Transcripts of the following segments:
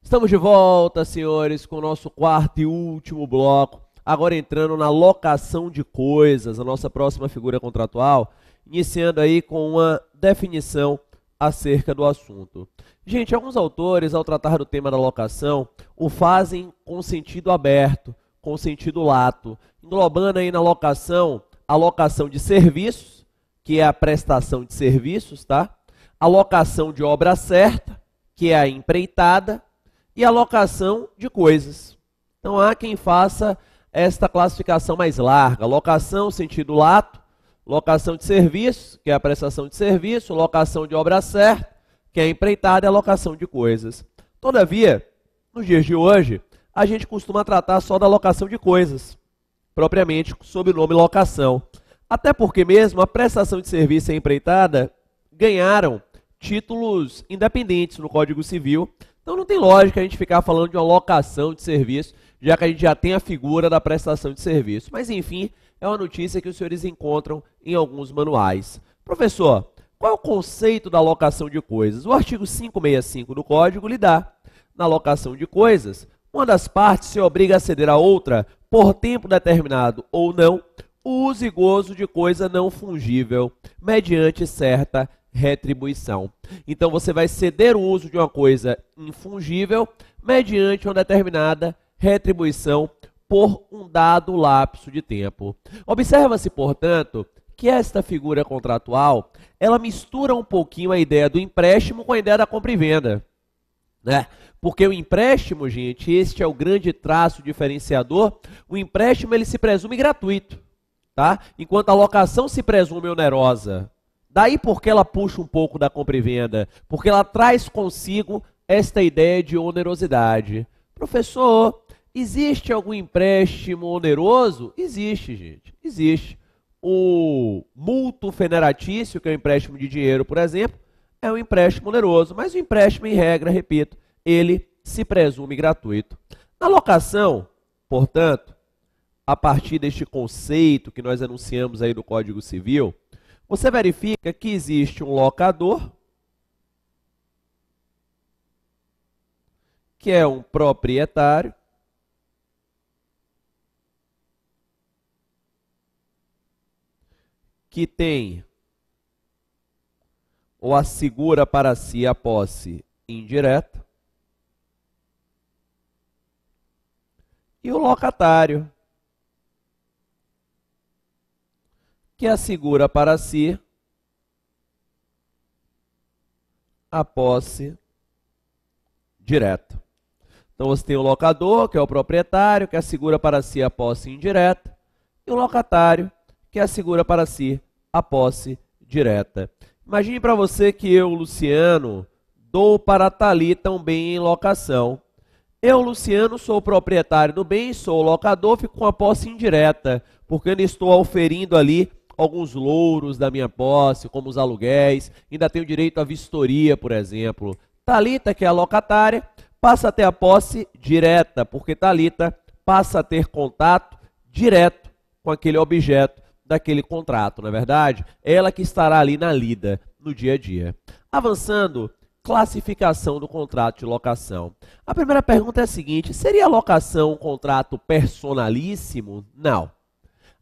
Estamos de volta, senhores, com o nosso quarto e último bloco. Agora entrando na locação de coisas, a nossa próxima figura contratual, iniciando aí com uma definição acerca do assunto. Gente, alguns autores, ao tratar do tema da locação, o fazem com sentido aberto, com sentido lato, englobando aí na locação a locação de serviços, que é a prestação de serviços, tá? A locação de obra certa, que é a empreitada, e a locação de coisas. Então há quem faça esta classificação mais larga: locação, sentido lato, locação de serviço, que é a prestação de serviço, locação de obra certa, que é a empreitada, e a locação de coisas. Todavia, nos dias de hoje, a gente costuma tratar só da locação de coisas, propriamente sob o nome locação. Até porque mesmo a prestação de serviço e a empreitada ganharam títulos independentes no Código Civil. Então não tem lógica a gente ficar falando de uma locação de serviço, já que a gente já tem a figura da prestação de serviço. Mas enfim, é uma notícia que os senhores encontram em alguns manuais. Professor, qual é o conceito da locação de coisas? O artigo 565 do Código lhe dá. Na locação de coisas, uma das partes se obriga a ceder a outra, por tempo determinado ou não, o uso e gozo de coisa não fungível, mediante certa retribuição. Então você vai ceder o uso de uma coisa infungível mediante uma determinada retribuição por um dado lapso de tempo. Observa-se, portanto, que esta figura contratual, ela mistura um pouquinho a ideia do empréstimo com a ideia da compra e venda, né? Porque o empréstimo, gente, este é o grande traço diferenciador. O empréstimo, ele se presume gratuito, tá? Enquanto a locação se presume onerosa. Daí porque ela puxa um pouco da compra e venda, porque ela traz consigo esta ideia de onerosidade. Professor, existe algum empréstimo oneroso? Existe, gente, existe. O multo feneratício, que é o empréstimo de dinheiro, por exemplo, é um empréstimo oneroso, mas o empréstimo, em regra, repito, ele se presume gratuito. Na locação, portanto, a partir deste conceito que nós anunciamos aí do Código Civil, você verifica que existe um locador, que é um proprietário, que tem ou assegura para si a posse indireta, e o locatário, que assegura para si a posse direta. Então você tem o locador, que é o proprietário, que assegura para si a posse indireta, e o locatário, que assegura para si a posse direta. Imagine para você que eu, Luciano, dou para Thalita um bem em locação. Eu, Luciano, sou o proprietário do bem, sou o locador, fico com a posse indireta, porque eu estou auferindo ali alguns louros da minha posse, como os aluguéis, ainda tenho direito à vistoria, por exemplo. Thalita, que é a locatária, passa a ter a posse direta, porque Thalita passa a ter contato direto com aquele objeto daquele contrato, não é verdade? Ela que estará ali na lida, no dia a dia. Avançando, classificação do contrato de locação. A primeira pergunta é a seguinte: seria a locação um contrato personalíssimo? Não.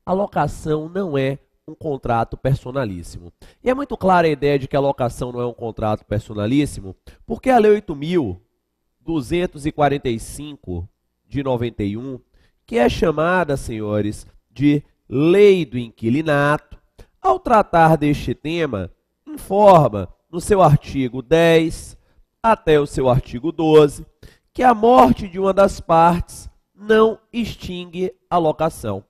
A locação não é um contrato personalíssimo. E é muito clara a ideia de que a locação não é um contrato personalíssimo, porque a Lei 8.245 de 91, que é chamada, senhores, de Lei do Inquilinato, ao tratar deste tema, informa no seu artigo 10 até o seu artigo 12 que a morte de uma das partes não extingue a locação.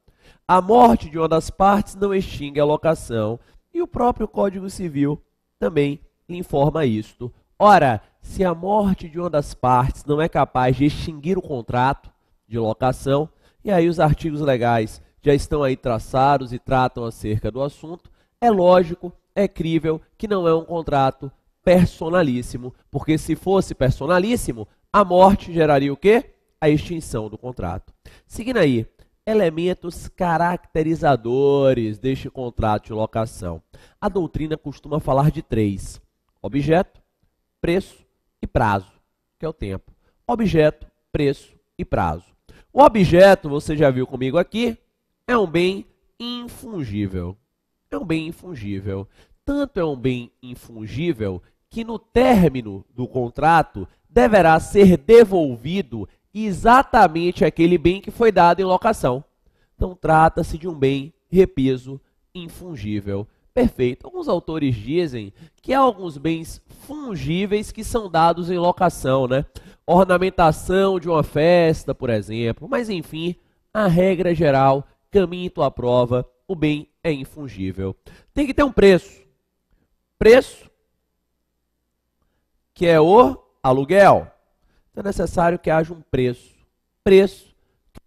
A morte de uma das partes não extingue a locação. E o próprio Código Civil também informa isto. Ora, se a morte de uma das partes não é capaz de extinguir o contrato de locação, e aí os artigos legais já estão aí traçados e tratam acerca do assunto, é lógico, é crível que não é um contrato personalíssimo, porque se fosse personalíssimo, a morte geraria o quê? A extinção do contrato. Seguindo aí, elementos caracterizadores deste contrato de locação. A doutrina costuma falar de 3: objeto, preço e prazo, que é o tempo. objeto, preço e prazo. O objeto, você já viu comigo aqui, é um bem infungível. É um bem infungível. Tanto é um bem infungível que no término do contrato deverá ser devolvido exatamente aquele bem que foi dado em locação. Então, trata-se de um bem, repito, infungível. Perfeito. Alguns autores dizem que há alguns bens fungíveis que são dados em locação, né? Ornamentação de uma festa, por exemplo. Mas, enfim, a regra geral, caminho em tua prova, o bem é infungível. Tem que ter um preço. Preço, que é o aluguel. Então, é necessário que haja um preço. Preço,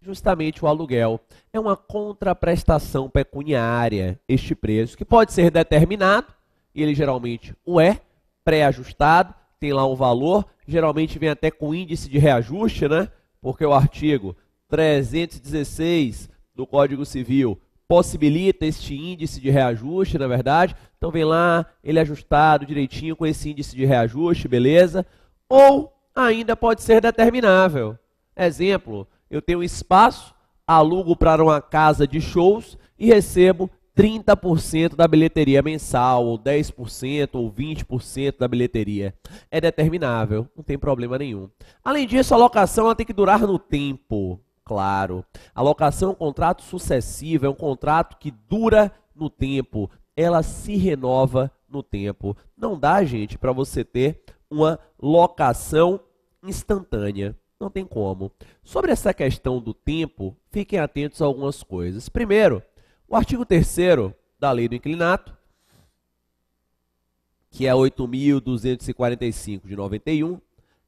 justamente o aluguel. É uma contraprestação pecuniária, este preço, que pode ser determinado, e ele geralmente o é, pré-ajustado, tem lá um valor, geralmente vem até com índice de reajuste, né? Porque o artigo 316 do Código Civil possibilita este índice de reajuste, na verdade. Então vem lá, ele é ajustado direitinho com esse índice de reajuste, beleza? Ou ainda pode ser determinável. Exemplo, eu tenho um espaço, alugo para uma casa de shows e recebo 30% da bilheteria mensal, ou 10%, ou 20% da bilheteria. É determinável, não tem problema nenhum. Além disso, a locação ela tem que durar no tempo, claro. A locação é um contrato sucessivo, é um contrato que dura no tempo. Ela se renova no tempo. Não dá, gente, para você ter uma locação instantânea. Não tem como. Sobre essa questão do tempo, fiquem atentos a algumas coisas. Primeiro, o artigo 3º da Lei do Inquilinato, que é 8.245 de 91,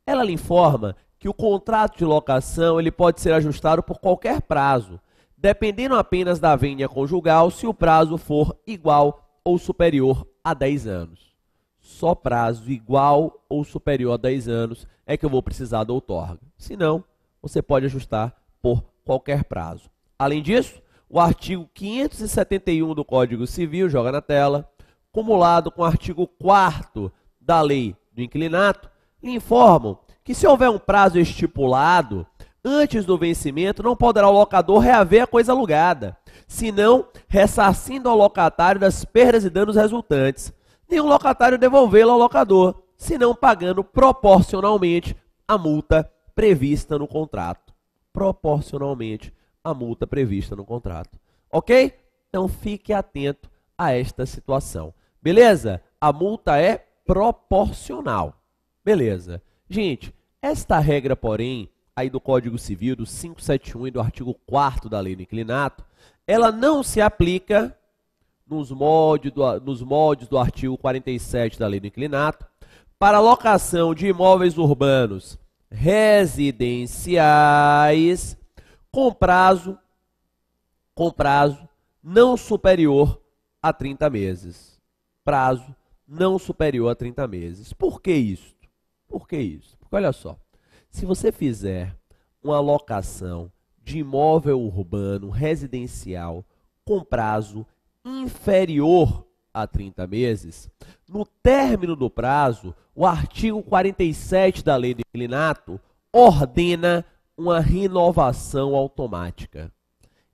ela lhe informa que o contrato de locação ele pode ser ajustado por qualquer prazo, dependendo apenas da vênia conjugal, se o prazo for igual ou superior a 10 anos. Só prazo igual ou superior a 10 anos é que eu vou precisar da outorga. Se não, você pode ajustar por qualquer prazo. Além disso, o artigo 571 do Código Civil, joga na tela, cumulado com o artigo 4º da Lei do Inquilinato, lhe informam que se houver um prazo estipulado, antes do vencimento, não poderá o locador reaver a coisa alugada, senão ressarcindo ao locatário das perdas e danos resultantes, nem o locatário devolvê-lo ao locador, senão pagando proporcionalmente a multa prevista no contrato. Proporcionalmente a multa prevista no contrato. Ok? Então fique atento a esta situação. Beleza? A multa é proporcional. Beleza. Gente, esta regra, porém, aí do Código Civil, do 571 e do artigo 4º da Lei do Inquilinato, ela não se aplica nos moldes do artigo 47 da Lei do Inquilinato, para locação de imóveis urbanos residenciais com prazo não superior a 30 meses. Prazo não superior a 30 meses. Por que isso? Por que isso? Porque olha só, se você fizer uma locação de imóvel urbano residencial com prazo inferior a 30 meses, no término do prazo, o artigo 47 da Lei do Inquilinato ordena uma renovação automática.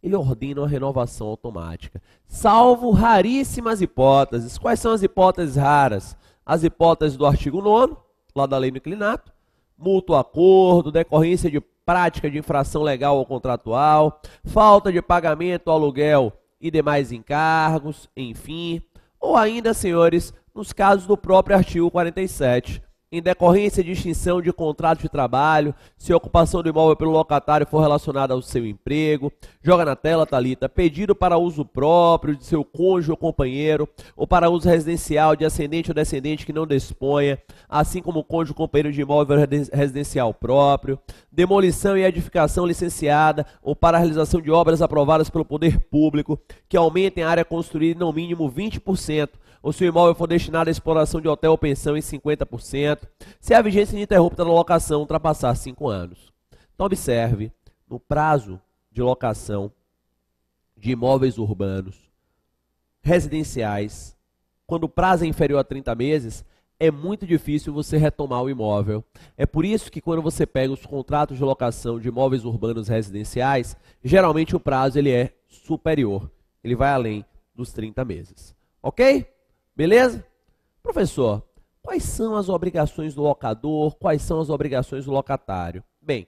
Ele ordena uma renovação automática, salvo raríssimas hipóteses. Quais são as hipóteses raras? As hipóteses do artigo 9º, lá da Lei do Inquilinato, mútuo acordo, decorrência de prática de infração legal ou contratual, falta de pagamento ao aluguel e demais encargos, enfim, ou ainda, senhores, nos casos do próprio artigo 47, em decorrência de extinção de contrato de trabalho, se a ocupação do imóvel pelo locatário for relacionada ao seu emprego, joga na tela, Thalita, pedido para uso próprio de seu cônjuge ou companheiro, ou para uso residencial de ascendente ou descendente que não disponha, assim como o cônjuge ou companheiro de imóvel residencial próprio, demolição e edificação licenciada, ou para a realização de obras aprovadas pelo poder público, que aumentem a área construída em no mínimo 20%, ou se o imóvel for destinado à exploração de hotel ou pensão em 50%, se a vigência ininterrupta da locação ultrapassar 5 anos. Então, observe, no prazo de locação de imóveis urbanos residenciais, quando o prazo é inferior a 30 meses, é muito difícil você retomar o imóvel. É por isso que quando você pega os contratos de locação de imóveis urbanos residenciais, geralmente o prazo ele é superior. Ele vai além dos 30 meses. Ok? Beleza? Professor, quais são as obrigações do locador? Quais são as obrigações do locatário? Bem,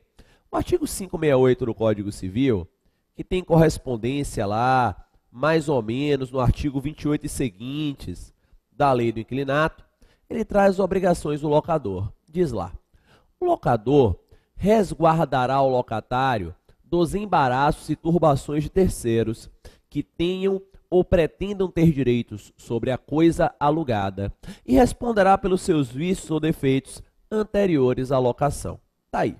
o artigo 568 do Código Civil, que tem correspondência lá, mais ou menos, no artigo 28 e seguintes da Lei do Inquilinato, ele traz as obrigações do locador. Diz lá, o locador resguardará o locatário dos embaraços e turbações de terceiros que tenham ou pretendam ter direitos sobre a coisa alugada e responderá pelos seus vícios ou defeitos anteriores à locação. Tá aí.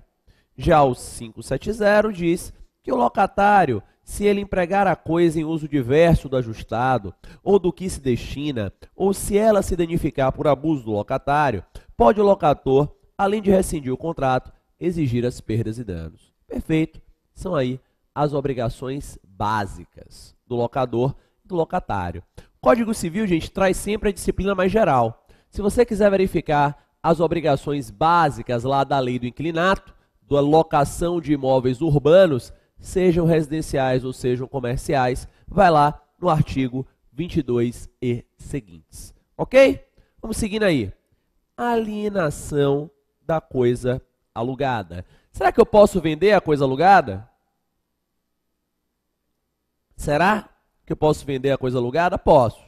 Já o 570 diz que o locatário, se ele empregar a coisa em uso diverso do ajustado ou do que se destina, ou se ela se danificar por abuso do locatário, pode o locator, além de rescindir o contrato, exigir as perdas e danos. Perfeito. São aí as obrigações básicas do locador e do locatário. O Código Civil, gente, traz sempre a disciplina mais geral. Se você quiser verificar as obrigações básicas lá da Lei do Inquilinato, da locação de imóveis urbanos, sejam residenciais ou sejam comerciais, vai lá no artigo 22 e seguintes. Ok? Vamos seguindo aí. Alienação da coisa alugada. Será que eu posso vender a coisa alugada? Será que eu posso vender a coisa alugada? Posso.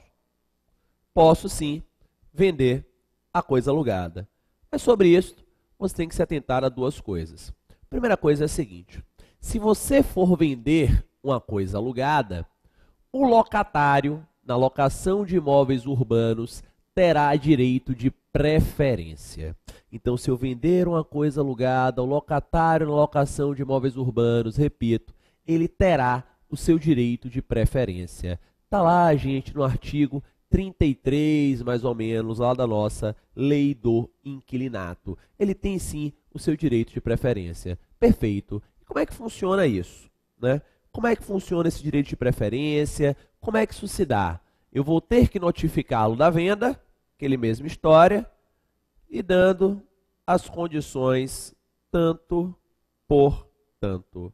Posso sim vender a coisa alugada. Mas sobre isso, você tem que se atentar a duas coisas. A primeira coisa é a seguinte: se você for vender uma coisa alugada, o locatário, na locação de imóveis urbanos, terá direito de preferência. Então, se eu vender uma coisa alugada, o locatário na locação de imóveis urbanos, repito, ele terá o seu direito de preferência. Está lá, gente, no artigo 33, mais ou menos, lá da nossa Lei do Inquilinato. Ele tem, sim, o seu direito de preferência. Perfeito. E como é que funciona isso, né? Como é que funciona esse direito de preferência? Como é que isso se dá? Eu vou ter que notificá-lo da venda, aquele mesma história, e dando as condições tanto por tanto.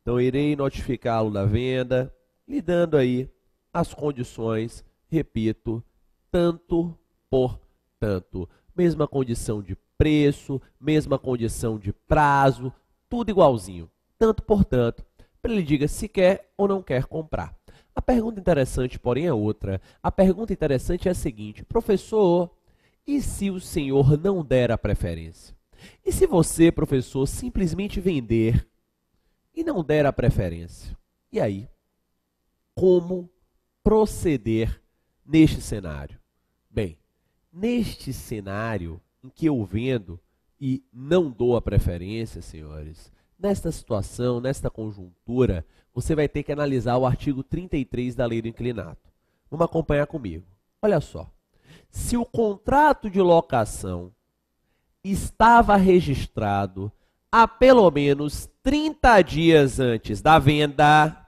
Então, irei notificá-lo da venda, lhe dando aí as condições, repito, tanto por tanto. Mesma condição de preço, mesma condição de prazo, tudo igualzinho. Tanto por tanto, para ele diga se quer ou não quer comprar. A pergunta interessante, porém, é outra. A pergunta interessante é a seguinte: professor, e se o senhor não der a preferência? E se você, professor, simplesmente vender e não der a preferência? E aí? Como proceder neste cenário? Bem, neste cenário em que eu vendo e não dou a preferência, senhores, nesta situação, nesta conjuntura, você vai ter que analisar o artigo 33 da Lei do Inquilinato. Vamos acompanhar comigo. Olha só. Se o contrato de locação estava registrado há pelo menos 30 dias antes da venda,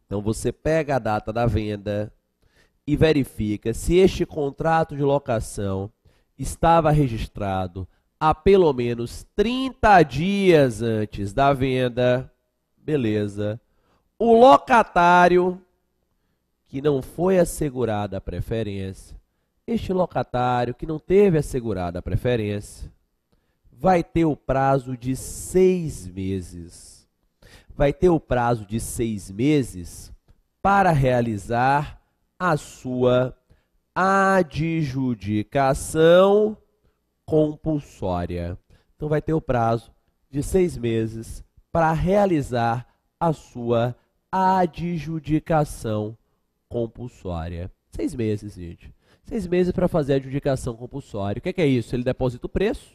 então você pega a data da venda e verifica se este contrato de locação estava registrado há pelo menos 30 dias antes da venda, beleza. O locatário que não foi assegurada a preferência, este locatário que não teve assegurada a preferência, vai ter o prazo de 6 meses. Vai ter o prazo de 6 meses para realizar a sua adjudicação compulsória. Então, vai ter o prazo de 6 meses para realizar a sua adjudicação compulsória. 6 meses, gente. 6 meses para fazer a adjudicação compulsória. O que é isso? Ele deposita o preço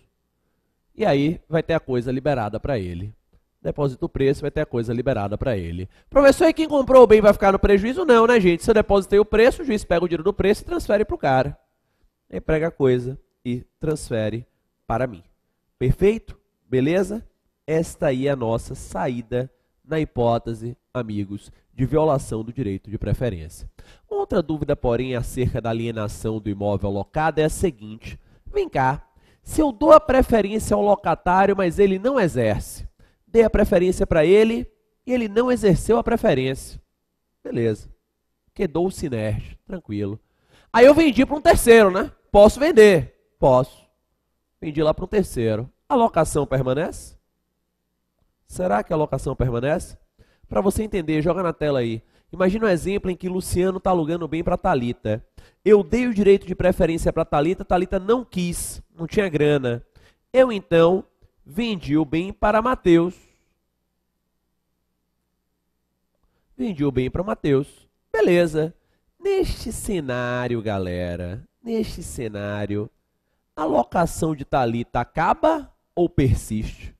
e aí vai ter a coisa liberada para ele. Deposita o preço, vai ter a coisa liberada para ele. Professor, e quem comprou o bem vai ficar no prejuízo? Não, né, gente? Se eu depositei o preço, o juiz pega o dinheiro do preço e transfere para o cara. Aí pega a coisa e transfere para mim. Perfeito? Beleza? Esta aí é a nossa saída na hipótese amigos, de violação do direito de preferência. Outra dúvida, porém, acerca da alienação do imóvel locado é a seguinte: vem cá, se eu dou a preferência ao locatário, mas ele não exerce, dei a preferência para ele e ele não exerceu a preferência, beleza, quedou o sinerge, tranquilo. Aí eu vendi para um terceiro, né? Posso vender? Posso. Vendi lá para um terceiro. A locação permanece? Será que a locação permanece? Para você entender, joga na tela aí. Imagina um exemplo em que Luciano está alugando bem para Thalita. Eu dei o direito de preferência para Thalita, Thalita não quis, não tinha grana. Eu então vendi o bem para Mateus. Vendi o bem para Mateus. Beleza. Neste cenário, galera, neste cenário, a locação de Thalita acaba ou persiste?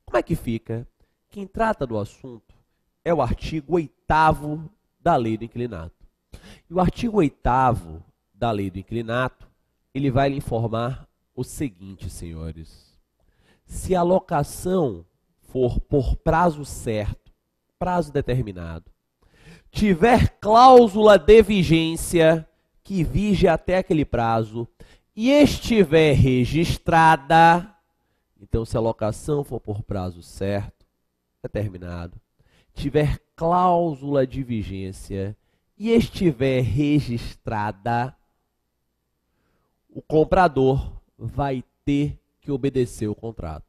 Como é que fica? Quem trata do assunto é o artigo 8º da Lei do Inquilinato. E o artigo 8º da Lei do Inquilinato, ele vai lhe informar o seguinte, senhores. Se a locação for por prazo certo, prazo determinado, tiver cláusula de vigência que vige até aquele prazo e estiver registrada, então se a locação for por prazo certo, determinado, tiver cláusula de vigência e estiver registrada, o comprador vai ter que obedecer o contrato.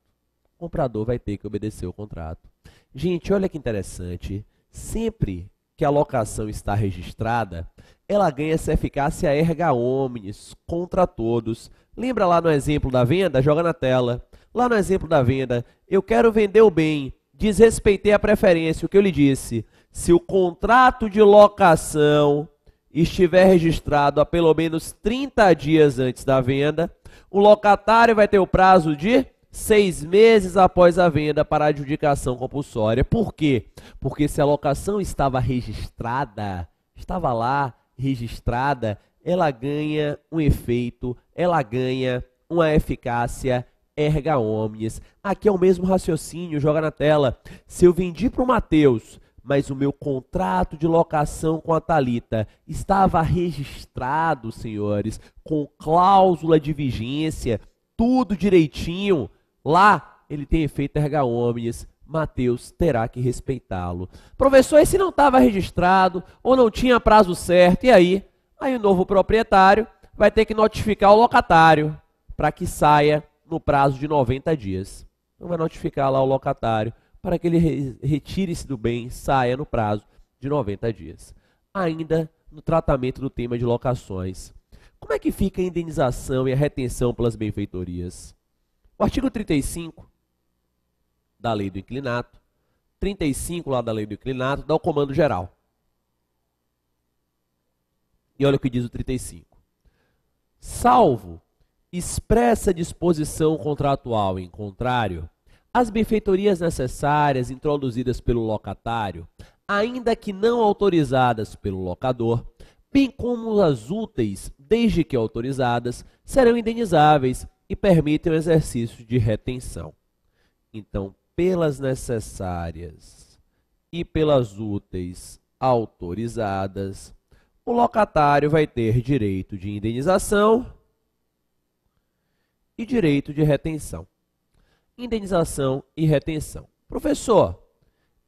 O comprador vai ter que obedecer o contrato. Gente, olha que interessante. Sempre que a locação está registrada, ela ganha essa eficácia erga omnes, contra todos. Lembra lá no exemplo da venda? Joga na tela. Lá no exemplo da venda, eu quero vender o bem, desrespeitei a preferência, o que eu lhe disse? Se o contrato de locação estiver registrado há pelo menos 30 dias antes da venda, o locatário vai ter o prazo de 6 meses após a venda para adjudicação compulsória. Por quê? Porque se a locação estava registrada, estava lá registrada, ela ganha um efeito, ela ganha uma eficácia erga omnes. Aqui é o mesmo raciocínio, joga na tela. Se eu vendi para o Mateus, mas o meu contrato de locação com a Thalita estava registrado, senhores, com cláusula de vigência, tudo direitinho, lá ele tem efeito erga omnes, Mateus terá que respeitá-lo. Professor, e se não estava registrado ou não tinha prazo certo, e aí? Aí o novo proprietário vai ter que notificar o locatário para que saia no prazo de 90 dias. Então vai notificar lá o locatário para que ele retire-se do bem, saia no prazo de 90 dias. Ainda no tratamento do tema de locações. Como é que fica a indenização e a retenção pelas benfeitorias? O artigo 35 da Lei do Inquilinato, 35 lá da Lei do Inquilinato, dá o comando geral. E olha o que diz o 35. Salvo expressa disposição contratual em contrário, as benfeitorias necessárias introduzidas pelo locatário, ainda que não autorizadas pelo locador, bem como as úteis, desde que autorizadas, serão indenizáveis e permitem o exercício de retenção. Então, pelas necessárias e pelas úteis autorizadas, o locatário vai ter direito de indenização e direito de retenção. Indenização e retenção. Professor,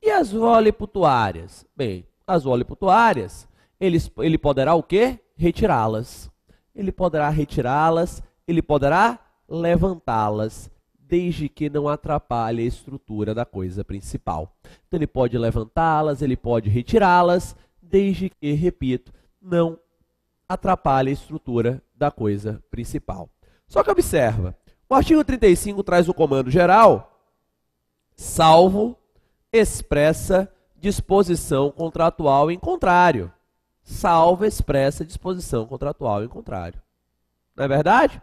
e as voliputuárias? Bem, as voliputuárias, ele poderá o quê? Retirá-las. Ele poderá retirá-las, ele poderá levantá-las, desde que não atrapalhe a estrutura da coisa principal. Então ele pode levantá-las, ele pode retirá-las, desde que, repito, não atrapalhe a estrutura da coisa principal. Só que observa, o artigo 35 traz o comando geral, salvo expressa disposição contratual em contrário. Salvo expressa disposição contratual em contrário. Não é verdade?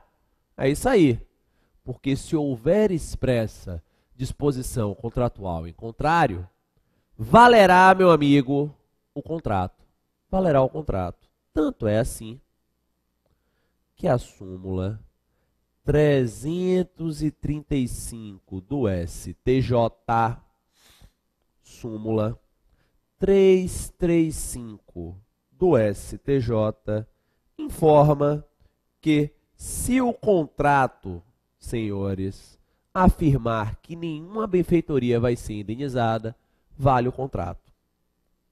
É isso aí. Porque se houver expressa disposição contratual em contrário, valerá, meu amigo, o contrato. Valerá o contrato. Tanto é assim que a súmula 335 do STJ, súmula 335 do STJ informa que se o contrato, senhores, afirmar que nenhuma benfeitoria vai ser indenizada, vale o contrato.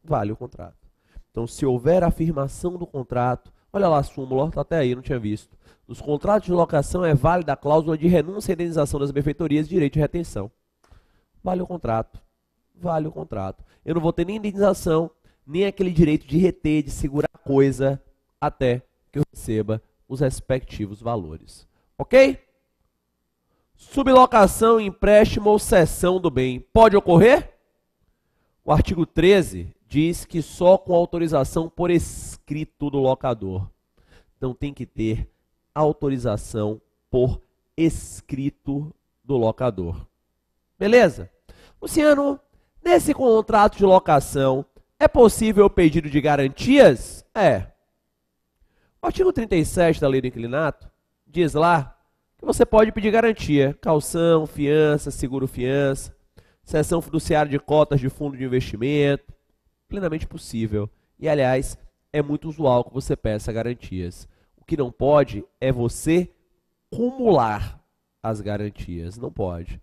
Vale o contrato. Então, se houver afirmação do contrato, olha lá a súmula, está até aí, não tinha visto. Nos contratos de locação é válida a cláusula de renúncia à indenização das benfeitorias e direito de retenção. Vale o contrato. Vale o contrato. Eu não vou ter nem indenização, nem aquele direito de reter, de segurar a coisa, até que eu receba os respectivos valores. Ok? Sublocação, empréstimo ou cessão do bem. Pode ocorrer? O artigo 13 diz que só com autorização por escrito do locador. Então tem que ter autorização por escrito do locador. Beleza? Luciano, nesse contrato de locação, é possível o pedido de garantias? É. O artigo 37 da Lei do Inquilinato diz lá que você pode pedir garantia, caução, fiança, seguro-fiança, cessão fiduciária de cotas de fundo de investimento, plenamente possível. E, aliás, é muito usual que você peça garantias. O que não pode é você cumular as garantias, não pode.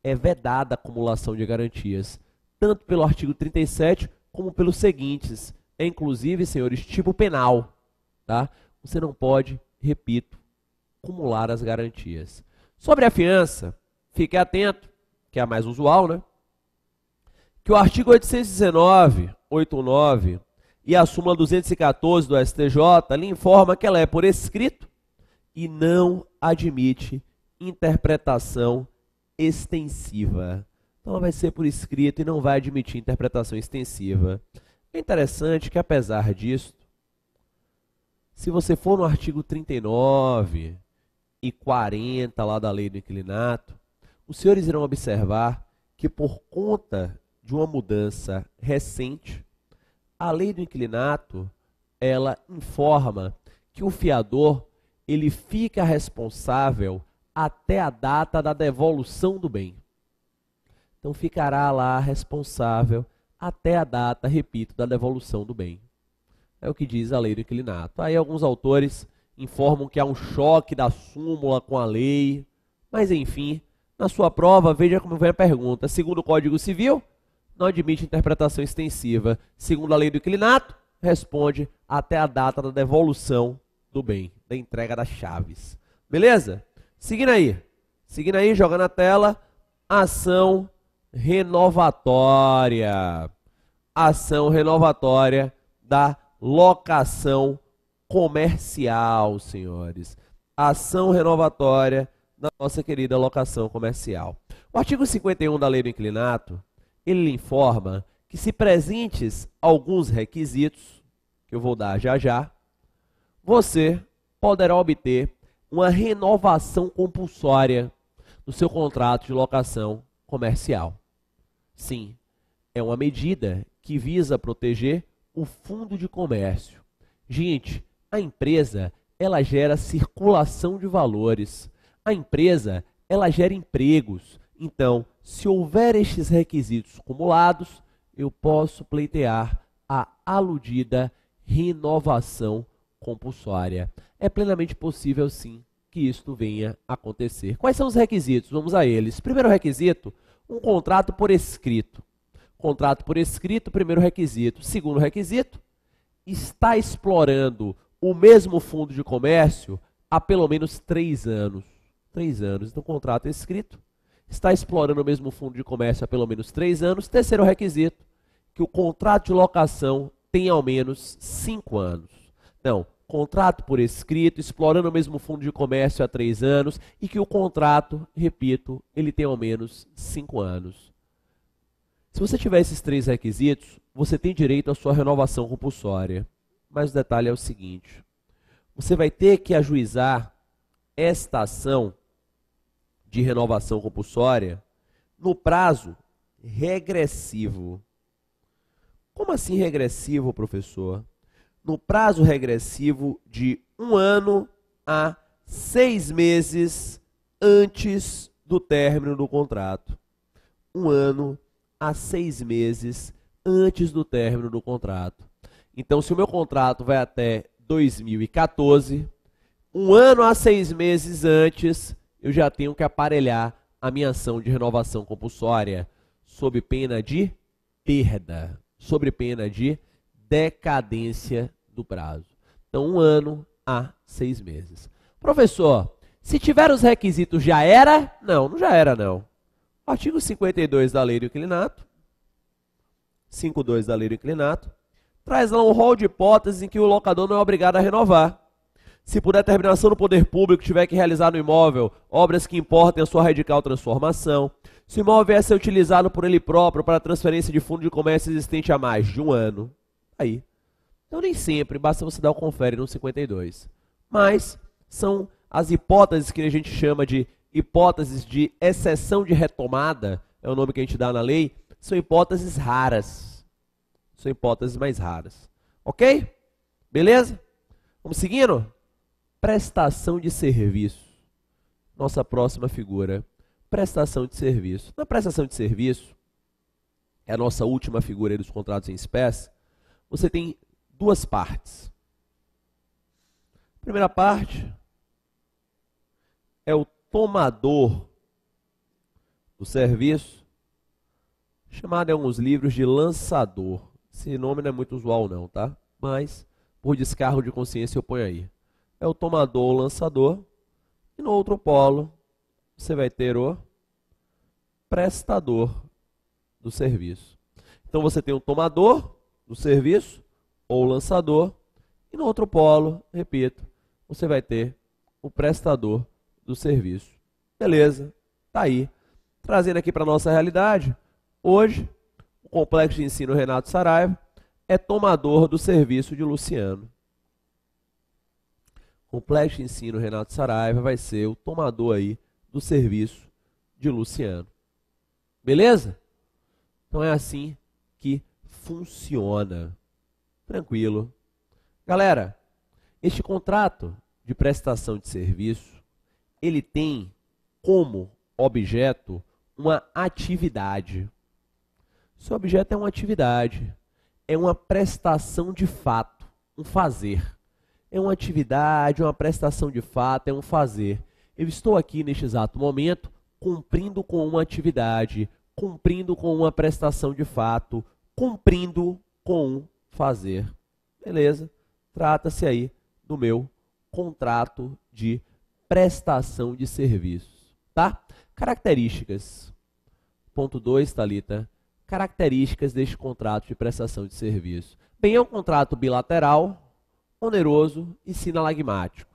É vedada a acumulação de garantias, tanto pelo artigo 37 como pelos seguintes. É, inclusive, senhores, tipo penal. Tá? Você não pode, repito, acumular as garantias. Sobre a fiança, fique atento, que é a mais usual, né? Que o artigo 819, 89 e a súmula 214 do STJ lhe informa que ela é por escrito e não admite interpretação extensiva. Então ela vai ser por escrito e não vai admitir interpretação extensiva. É interessante que, apesar disso, se você for no artigo 39 e 40 lá da Lei do Inquilinato, os senhores irão observar que, por conta de uma mudança recente, a Lei do Inquilinato, ela informa que o fiador, ele fica responsável até a data da devolução do bem. Então ficará lá responsável até a data, repito, da devolução do bem. É o que diz a Lei do Inquilinato. Aí alguns autores informam que há um choque da súmula com a lei, mas enfim, na sua prova, veja como vem a pergunta. Segundo o Código Civil, não admite interpretação extensiva. Segundo a Lei do Inquilinato, responde até a data da devolução do bem, da entrega das chaves. Beleza? Seguindo aí, joga na tela, ação renovatória. Ação renovatória da locação comercial, senhores. Ação renovatória da nossa querida locação comercial. O artigo 51 da Lei do Inquilinato, ele informa que, se presentes alguns requisitos, que eu vou dar já já, você poderá obter uma renovação compulsória no seu contrato de locação comercial. Sim, é uma medida que visa proteger o fundo de comércio. Gente, a empresa, ela gera circulação de valores. A empresa, ela gera empregos. Então, se houver estes requisitos cumulados, eu posso pleitear a aludida renovação compulsória. É plenamente possível, sim, que isto venha a acontecer. Quais são os requisitos? Vamos a eles. Primeiro requisito, um contrato por escrito. Contrato por escrito, primeiro requisito. Segundo requisito, está explorando o mesmo fundo de comércio há pelo menos 3 anos. 3 anos. Então, contrato escrito. Está explorando o mesmo fundo de comércio há pelo menos 3 anos. Terceiro requisito, que o contrato de locação tenha ao menos 5 anos. Não, contrato por escrito, explorando o mesmo fundo de comércio há 3 anos e que o contrato, repito, ele tenha ao menos 5 anos. Se você tiver esses 3 requisitos, você tem direito à sua renovação compulsória. Mas o detalhe é o seguinte, você vai ter que ajuizar esta ação de renovação compulsória no prazo regressivo. Como assim regressivo, professor? No prazo regressivo de 1 ano a 6 meses antes do término do contrato. 1 ano a 6 meses antes do término do contrato. Então, se o meu contrato vai até 2014, 1 ano a 6 meses antes, eu já tenho que aparelhar a minha ação de renovação compulsória, sob pena de perda, sob pena de decadência do prazo. Então, 1 ano a 6 meses. Professor, se tiver os requisitos, já era? Não, não já era, não. Artigo 52 da Lei do Inquilinato, 5.2 da Lei do Inquilinato, traz lá um rol de hipóteses em que o locador não é obrigado a renovar. Se por determinação do poder público tiver que realizar no imóvel obras que importem a sua radical transformação, se o imóvel vier a ser utilizado por ele próprio para transferência de fundo de comércio existente há mais de 1 ano. Aí. Então nem sempre, basta você dar o confere no 52. Mas são as hipóteses que a gente chama de hipóteses de exceção de retomada, é o nome que a gente dá na lei, são hipóteses raras. São hipóteses mais raras. Ok? Beleza? Vamos seguindo? Prestação de serviço. Nossa próxima figura. Prestação de serviço. Na prestação de serviço, é a nossa última figura aí dos contratos em espécie, você tem 2 partes. A primeira parte é o tomador do serviço, chamado em alguns livros de lançador. Esse nome não é muito usual não, tá? Mas, por descargo de consciência, eu ponho aí. É o tomador ou lançador. E no outro polo, você vai ter o prestador do serviço. Então, você tem o tomador do serviço ou lançador. E no outro polo, repito, você vai ter o prestador do serviço. Beleza, tá aí. Trazendo aqui para a nossa realidade, hoje, o Complexo de Ensino Renato Saraiva é tomador do serviço de Luciano. O Complexo de Ensino Renato Saraiva vai ser o tomador aí do serviço de Luciano. Beleza? Então é assim que funciona. Tranquilo. Galera, este contrato de prestação de serviço, ele tem como objeto uma atividade. Seu objeto é uma atividade, é uma prestação de fato, um fazer. É uma atividade, uma prestação de fato, é um fazer. Eu estou aqui neste exato momento cumprindo com uma atividade, cumprindo com uma prestação de fato, cumprindo com um fazer. Beleza? Trata-se aí do meu contrato de prestação de serviços, tá? Características. Ponto 2, Thalita. Características deste contrato de prestação de serviço. Bem, é um contrato bilateral, oneroso e sinalagmático.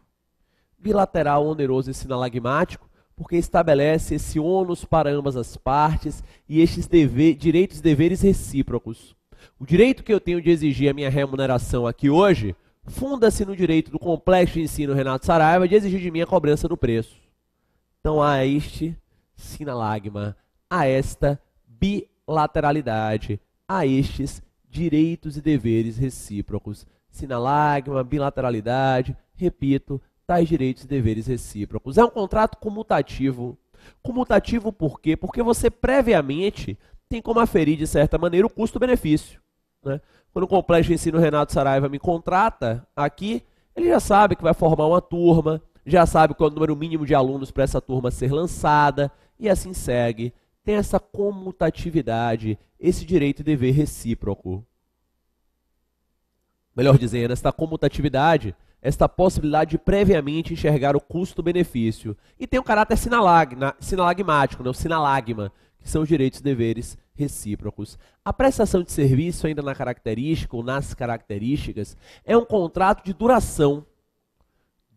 Bilateral, oneroso e sinalagmático, porque estabelece esse ônus para ambas as partes e estes direitos e deveres recíprocos. O direito que eu tenho de exigir a minha remuneração aqui hoje funda-se no direito do Complexo de Ensino Renato Saraiva de exigir de mim a cobrança do preço. Então há este sinalagma, há esta bilateralidade, há estes direitos e deveres recíprocos. Sinalagma, bilateralidade, repito, tais direitos e deveres recíprocos. É um contrato comutativo. Comutativo por quê? Porque você previamente tem como aferir, de certa maneira, o custo-benefício, né? Quando o Complexo de Ensino Renato Saraiva me contrata aqui, ele já sabe que vai formar uma turma, já sabe qual é o número mínimo de alunos para essa turma ser lançada, e assim segue. Tem essa comutatividade, esse direito e dever recíproco. Melhor dizendo, esta comutatividade, esta possibilidade de previamente enxergar o custo-benefício. E tem um caráter sinalagmático, né? O sinalagma, que são os direitos e deveres recíprocos. A prestação de serviço, ainda na característica ou nas características, é um contrato de duração.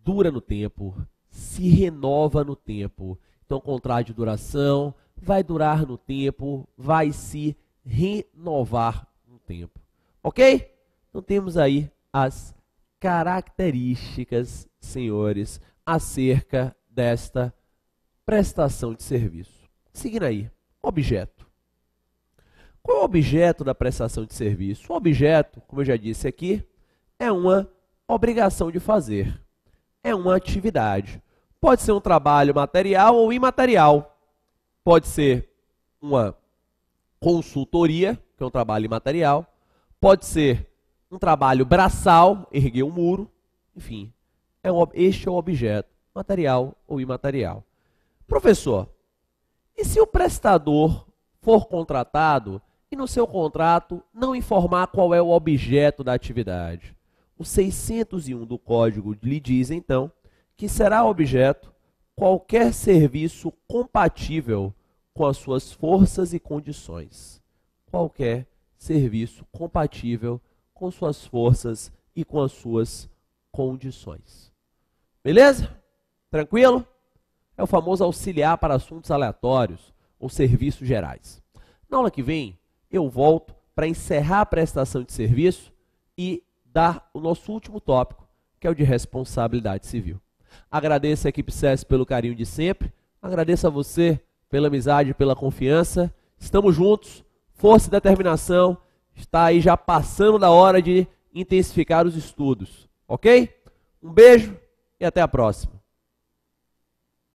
Dura no tempo, se renova no tempo. Então, contrato de duração vai durar no tempo, vai se renovar no tempo. Ok? Então, temos aí as características, senhores, acerca desta prestação de serviço. Seguindo aí, objeto. Qual é o objeto da prestação de serviço? O objeto, como eu já disse aqui, é uma obrigação de fazer. É uma atividade. Pode ser um trabalho material ou imaterial. Pode ser uma consultoria, que é um trabalho imaterial. Pode ser um trabalho braçal, erguer um muro. Enfim, este é o objeto, material ou imaterial. Professor, e se o prestador for contratado e no seu contrato não informar qual é o objeto da atividade? O 601 do Código lhe diz, então, que será objeto qualquer serviço compatível com as suas forças e condições. Qualquer serviço compatível com suas forças e com as suas condições. Beleza? Tranquilo? É o famoso auxiliar para assuntos aleatórios ou serviços gerais. Na aula que vem, eu volto para encerrar a prestação de serviço e dar o nosso último tópico, que é o de responsabilidade civil. Agradeço a equipe SESC pelo carinho de sempre, agradeço a você pela amizade, pela confiança. Estamos juntos, força e determinação, está aí já passando da hora de intensificar os estudos, ok? Um beijo e até a próxima.